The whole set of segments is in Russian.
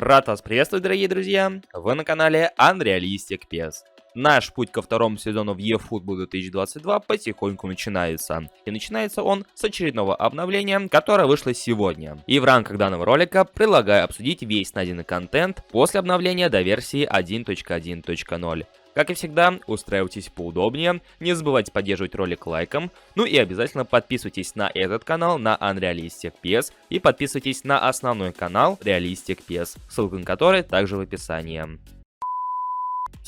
Рад вас приветствовать, дорогие друзья! Вы на канале Unrealistic PES. Наш путь ко второму сезону в eFootball 2022 потихоньку начинается. И начинается он с очередного обновления, которое вышло сегодня. И в рамках данного ролика предлагаю обсудить весь найденный контент после обновления до версии 1.1.0. Как и всегда, устраивайтесь поудобнее, не забывайте поддерживать ролик лайком, ну и обязательно подписывайтесь на этот канал, на Unrealistic PES, и подписывайтесь на основной канал Realistic PES, ссылка на который также в описании.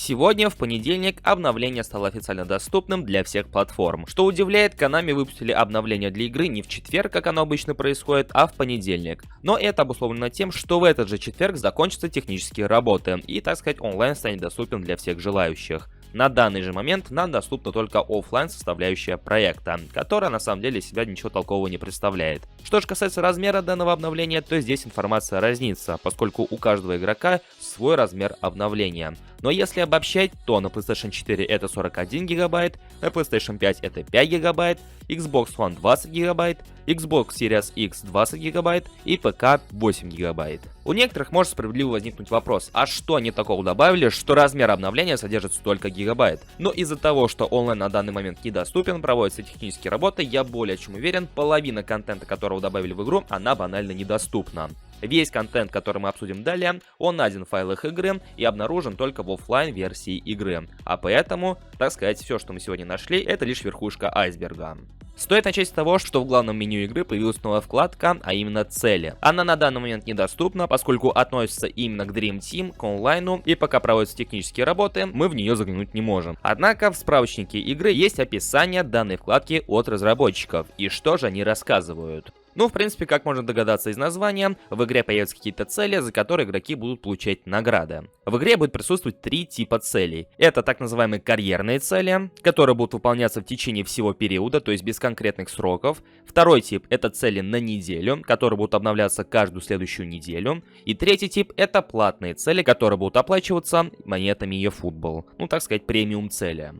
Сегодня, в понедельник, обновление стало официально доступным для всех платформ. Что удивляет, Konami выпустили обновление для игры не в четверг, как оно обычно происходит, а в понедельник. Но это обусловлено тем, что в этот же четверг закончатся технические работы, и, так сказать, онлайн станет доступен для всех желающих. На данный же момент нам доступна только оффлайн составляющая проекта, которая на самом деле себя ничего толкового не представляет. Что же касается размера данного обновления, то здесь информация разнится, поскольку у каждого игрока свой размер обновления. Но если обобщать, то на PlayStation 4 это 41 гигабайт, на PlayStation 5 это 5 гигабайт, Xbox One 20 гигабайт, Xbox Series X 20 гигабайт и ПК 8 гигабайт. У некоторых может справедливо возникнуть вопрос, а что они такого добавили, что размер обновления содержит столько гигабайт? Но из-за того, что онлайн на данный момент недоступен, проводятся технические работы, я более чем уверен, половина контента, которого добавили в игру, она банально недоступна. Весь контент, который мы обсудим далее, он найден в файлах игры и обнаружен только в оффлайн версии игры. А поэтому, так сказать, все, что мы сегодня нашли, это лишь верхушка айсберга. Стоит начать с того, что в главном меню игры появилась новая вкладка, а именно цели. Она на данный момент недоступна, поскольку относится именно к Dream Team, к онлайну, и пока проводятся технические работы, мы в нее заглянуть не можем. Однако в справочнике игры есть описание данной вкладки от разработчиков, и что же они рассказывают. Ну, в принципе, как можно догадаться из названия, в игре появятся какие-то цели, за которые игроки будут получать награды. В игре будет присутствовать три типа целей. Это так называемые карьерные цели, которые будут выполняться в течение всего периода, то есть без конкретных сроков. Второй тип — это цели на неделю, которые будут обновляться каждую следующую неделю. И третий тип — это платные цели, которые будут оплачиваться монетами eFootball. Ну, так сказать, премиум цели.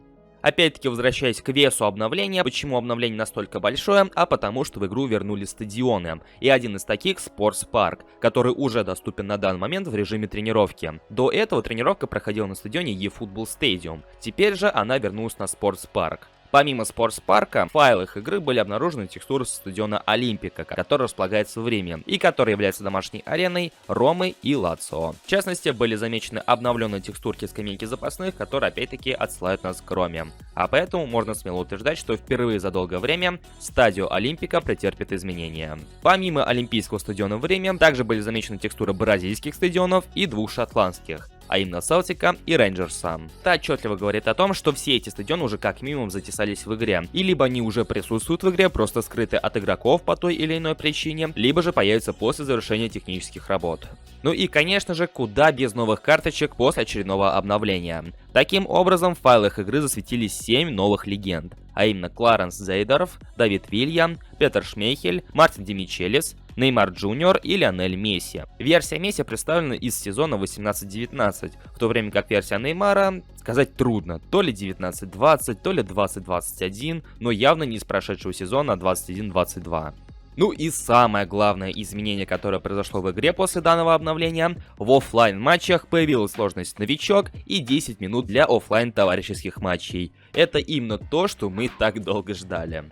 Опять-таки, возвращаясь к весу обновления, почему обновление настолько большое? А потому что в игру вернули стадионы. И один из таких — Sports Park, который уже доступен на данный момент в режиме тренировки. До этого тренировка проходила на стадионе eFootball Stadium. Теперь же она вернулась на Sports Park. Помимо Sports Park, в файлах игры были обнаружены текстуры со стадиона Олимпика, который располагается в Риме, и который является домашней ареной Ромы и Лацио. В частности, были замечены обновленные текстурки скамейки запасных, которые опять-таки отсылают нас к Роме. А поэтому можно смело утверждать, что впервые за долгое время стадио Олимпика претерпит изменения. Помимо Олимпийского стадиона в Риме, также были замечены текстуры бразильских стадионов и двух шотландских, а именно Селтика и Рейнджерса. Это отчетливо говорит о том, что все эти стадионы уже как минимум затесались в игре, и либо они уже присутствуют в игре, просто скрыты от игроков по той или иной причине, либо же появятся после завершения технических работ. Ну и, конечно же, куда без новых карточек после очередного обновления. Таким образом, в файлах игры засветились 7 новых легенд, а именно Кларенс Зейдорф, Давид Вилья, Петер Шмейхель, Мартин Демичелис, Неймар Джуниор и Лионель Месси. Версия Месси представлена из сезона 18-19, в то время как версия Неймара сказать трудно, то ли 19-20, то ли 20-21, но явно не из прошедшего сезона 21-22. Ну и самое главное изменение, которое произошло в игре после данного обновления: в оффлайн матчах появилась сложность новичок и 10 минут для оффлайн товарищеских матчей. Это именно то, что мы так долго ждали.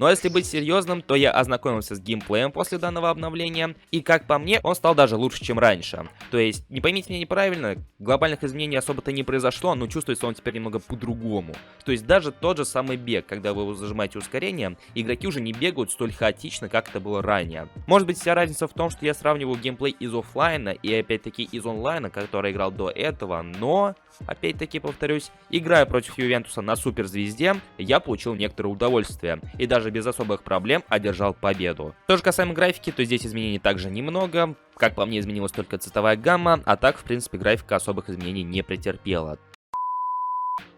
Ну а если быть серьезным, то я ознакомился с геймплеем после данного обновления, и как по мне, он стал даже лучше, чем раньше. То есть, не поймите меня неправильно, глобальных изменений особо-то не произошло, но чувствуется он теперь немного по-другому. То есть даже тот же самый бег, когда вы зажимаете ускорение, игроки уже не бегают столь хаотично, как это было ранее. Может быть, вся разница в том, что я сравниваю геймплей из оффлайна и опять-таки из онлайна, который играл до этого, но, опять-таки повторюсь, играя против Ювентуса на суперзвезде, я получил некоторое удовольствие, и даже без особых проблем одержал победу. Что же касаемо графики, то здесь изменений также немного. Как по мне, изменилась только цветовая гамма, а так, в принципе, графика особых изменений не претерпела.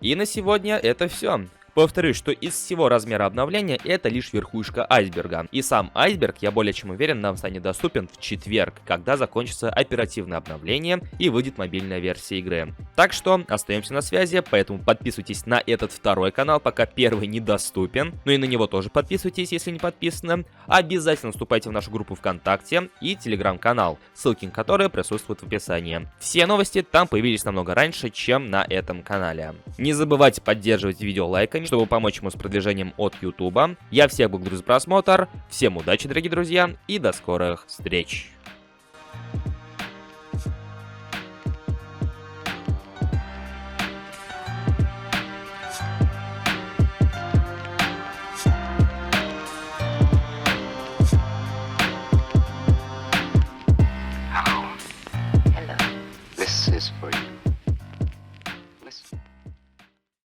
И на сегодня это все. Повторюсь, что из всего размера обновления это лишь верхушка айсберга. И сам айсберг, я более чем уверен, нам станет доступен в четверг, когда закончится оперативное обновление и выйдет мобильная версия игры. Так что остаемся на связи, поэтому подписывайтесь на этот второй канал, пока первый недоступен. Ну и на него тоже подписывайтесь, если не подписаны. Обязательно вступайте в нашу группу ВКонтакте и Телеграм-канал, ссылки на которые присутствуют в описании. Все новости там появились намного раньше, чем на этом канале. Не забывайте поддерживать видео лайками, чтобы помочь ему с продвижением от YouTube. Я всех благодарю за просмотр, всем удачи, дорогие друзья, и до скорых встреч!